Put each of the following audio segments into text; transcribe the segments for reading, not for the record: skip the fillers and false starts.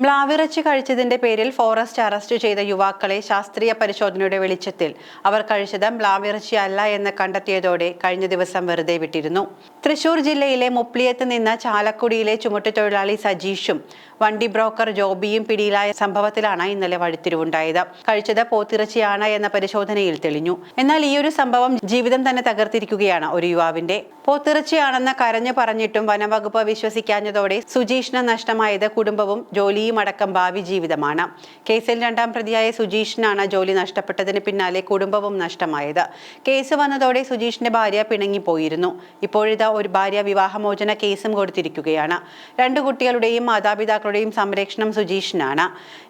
മ്ലാവിറച്ചി കഴിച്ചതിന്റെ പേരിൽ forest arrest ചെയ്ത യുവാക്കളെ ശാസ്ത്രീയ പരിശോധനയുടെ വെളിച്ചത്തിൽ അവർ കഴിച്ചത് മ്ലാവിറച്ചി അല്ല എന്ന് കണ്ടെത്തിയതോടെ കഴിഞ്ഞ ദിവസം വെറുതെ വിട്ടിരുന്നു. തൃശൂർ ജില്ലയിലെ മുപ്ലിയത്ത് നിന്ന് ചാലക്കുടിയിലെ ചുമട്ടുതൊഴിലാളി സജീഷും വണ്ടി ബ്രോക്കർ ജോബിയും പിടിയിലായ സംഭവത്തിലാണ് ഇന്നലെ വഴിത്തിരിവുണ്ടായത്. കഴിച്ചത് പോത്തിറച്ചിയാണ് എന്ന പരിശോധനയിൽ തെളിഞ്ഞു. എന്നാൽ ഈയൊരു സംഭവം ജീവിതം തന്നെ തകർത്തിരിക്കുകയാണ് ഒരു യുവാവിന്റെ. പോത്തിറച്ചിയാണെന്ന് കരഞ്ഞു പറഞ്ഞിട്ടും വനംവകുപ്പ് വിശ്വസിക്കാഞ്ഞതോടെ സുജീഷിന് നഷ്ടമായത് കുടുംബവും ജോലിയും അടക്കം ഭാവി ജീവിതമാണ്. കേസിൽ രണ്ടാം പ്രതിയായ സുജീഷിനാണ് ജോലി നഷ്ടപ്പെട്ടതിന് പിന്നാലെ കുടുംബവും നഷ്ടമായത്. കേസ് വന്നതോടെ സുജീഷിന്റെ ഭാര്യ പിണങ്ങിപ്പോയിരുന്നു. ഇപ്പോഴിതാ ഒരു ഭാര്യ വിവാഹമോചന കേസും കൊടുത്തിരിക്കുകയാണ്. 2 കുട്ടികളുടെയും മാതാപിതാക്കളുടെയും സംരക്ഷണം സുജീഷിനാണ്.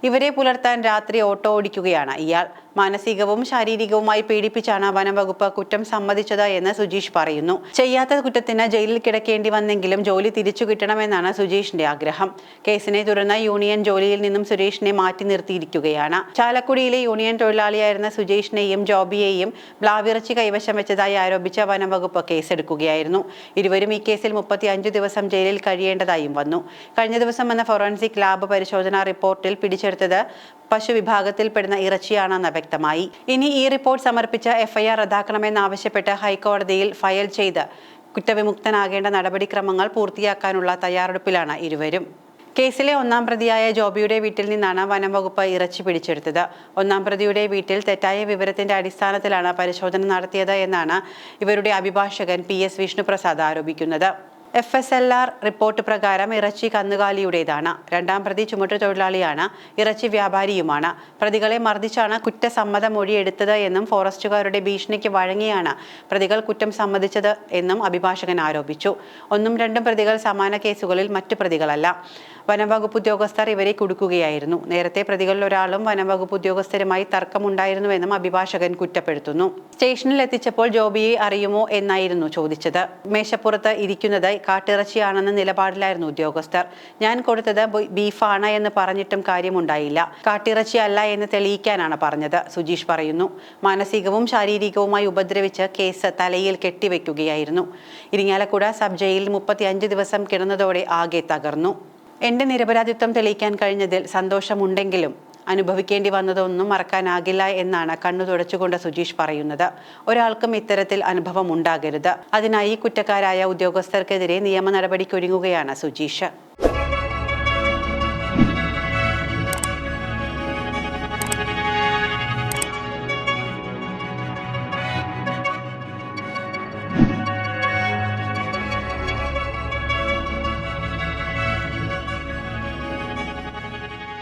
ഇവരെ പുലർത്താൻ രാത്രി ഓട്ടോ ഓടിക്കുകയാണ് ഇയാൾ. മാനസികവും ശാരീരികവുമായി പീഡിപ്പിച്ചാണ് വനംവകുപ്പ് കുറ്റം സമ്മതിച്ചത് എന്ന് സുജീഷ് പറയുന്നു. ചെയ്യാത്ത കുറ്റത്തിന് ജയിലിൽ കിടക്കേണ്ടി വന്നെങ്കിലും ജോലി തിരിച്ചു കിട്ടണമെന്നാണ് സുജീഷിന്റെ ആഗ്രഹം. കേസിനെ തുടർന്ന് യൂണിയൻ ജോലിയിൽ നിന്നും സുരേഷിനെ മാറ്റി നിർത്തിയിരിക്കുകയാണ്. ചാലക്കുടിയിലെ യൂണിയൻ തൊഴിലാളിയായിരുന്ന സുജേഷിനെയും ജോബിയെയും മ്ലാവിറച്ചി കൈവശം വെച്ചതായി ആരോപിച്ച വനംവകുപ്പ് കേസെടുക്കുകയായിരുന്നു. ഇരുവരും ഈ കേസിൽ 35 ദിവസം ജയിലിൽ കഴിയേണ്ടതായും വന്നു. കഴിഞ്ഞ ദിവസം വന്ന ഫോറൻസിക് ലാബ് പരിശോധനാ റിപ്പോർട്ടിൽ പിടിച്ചെടുത്തത് പശു വിഭാഗത്തിൽപ്പെടുന്ന ഇറച്ചിയാണെന്ന് വ്യക്തമായി. ഇനി ഈ റിപ്പോർട്ട് സമർപ്പിച്ച FIR റദ്ദാക്കണമെന്നാവശ്യപ്പെട്ട് ഹൈക്കോടതിയിൽ ഫയൽ ചെയ്ത് കുറ്റവിമുക്തനാകേണ്ട നടപടിക്രമങ്ങൾ പൂർത്തിയാക്കാനുള്ള തയ്യാറെടുപ്പിലാണ് ഇരുവരും. കേസിലെ 1-ാം പ്രതിയായ ജോബിയുടെ വീട്ടിൽ നിന്നാണ് വനംവകുപ്പ് ഇറച്ചി പിടിച്ചെടുത്തത്. 1-ാം പ്രതിയുടെ വീട്ടിൽ തെറ്റായ വിവരത്തിന്റെ അടിസ്ഥാനത്തിലാണ് പരിശോധന നടത്തിയത് എന്നാണ് ഇവരുടെ അഭിഭാഷകൻ PS വിഷ്ണുപ്രസാദ് ആരോപിക്കുന്നത്. FSLR റിപ്പോർട്ട് പ്രകാരം ഇറച്ചി കന്നുകാലിയുടേതാണ്. 2-ാം പ്രതി ചുമട്ടുതൊഴിലാളിയാണ്, ഇറച്ചി വ്യാപാരിയുമാണ്. പ്രതികളെ മർദ്ദിച്ചാണ് കുറ്റസമ്മത മൊഴി എടുത്തത് എന്നും ഫോറസ്റ്റുകാരുടെ ഭീഷണിക്ക് വഴങ്ങിയാണ് പ്രതികൾ കുറ്റം സമ്മതിച്ചത് എന്നും അഭിഭാഷകൻ ആരോപിച്ചു. 1ഉം 2ഉം പ്രതികൾ സമാന കേസുകളിൽ മറ്റു പ്രതികളല്ല. വനംവകുപ്പ് ഉദ്യോഗസ്ഥർ ഇവരെ കുടുക്കുകയായിരുന്നു. നേരത്തെ പ്രതികളിൽ ഒരാളും വനംവകുപ്പ് ഉദ്യോഗസ്ഥരുമായി തർക്കമുണ്ടായിരുന്നുവെന്നും അഭിഭാഷകൻ കുറ്റപ്പെടുത്തുന്നു. സ്റ്റേഷനിൽ എത്തിച്ചപ്പോൾ ജോബിയെ അറിയുമോ എന്നായിരുന്നു ചോദിച്ചത്. മേശപ്പുറത്ത് ഇരിക്കുന്നത് കാട്ടിറച്ചിയാണെന്ന നിലപാടിലായിരുന്നു ഉദ്യോഗസ്ഥർ. ഞാൻ കൊടുത്തത് ബീഫാണ് എന്ന് പറഞ്ഞിട്ടും കാര്യമുണ്ടായില്ല. കാട്ടിറച്ചി അല്ല എന്ന് തെളിയിക്കാനാണ് പറഞ്ഞത്, സുജീഷ് പറയുന്നു. മാനസികവും ശാരീരികവുമായി ഉപദ്രവിച്ച് കേസ് തലയിൽ കെട്ടിവെക്കുകയായിരുന്നു. ഇരിങ്ങാലക്കുട സബ് ജയിലിൽ 35 ദിവസം കിടന്നതോടെ ആകെ തകർന്നു. എന്റെ നിരപരാധിത്വം തെളിയിക്കാൻ കഴിഞ്ഞതിൽ സന്തോഷമുണ്ടെങ്കിലും അനുഭവിക്കേണ്ടി വന്നതൊന്നും മറക്കാനാകില്ല എന്നാണ് കണ്ണു തുടച്ചുകൊണ്ട് സുജീഷ് പറയുന്നത്. ഒരാൾക്കും ഇത്തരത്തിൽ അനുഭവം ഉണ്ടാകരുത്. അതിനായി കുറ്റക്കാരായ ഉദ്യോഗസ്ഥർക്കെതിരെ നിയമ നടപടിക്കൊരുങ്ങുകയാണ് സുജീഷ്.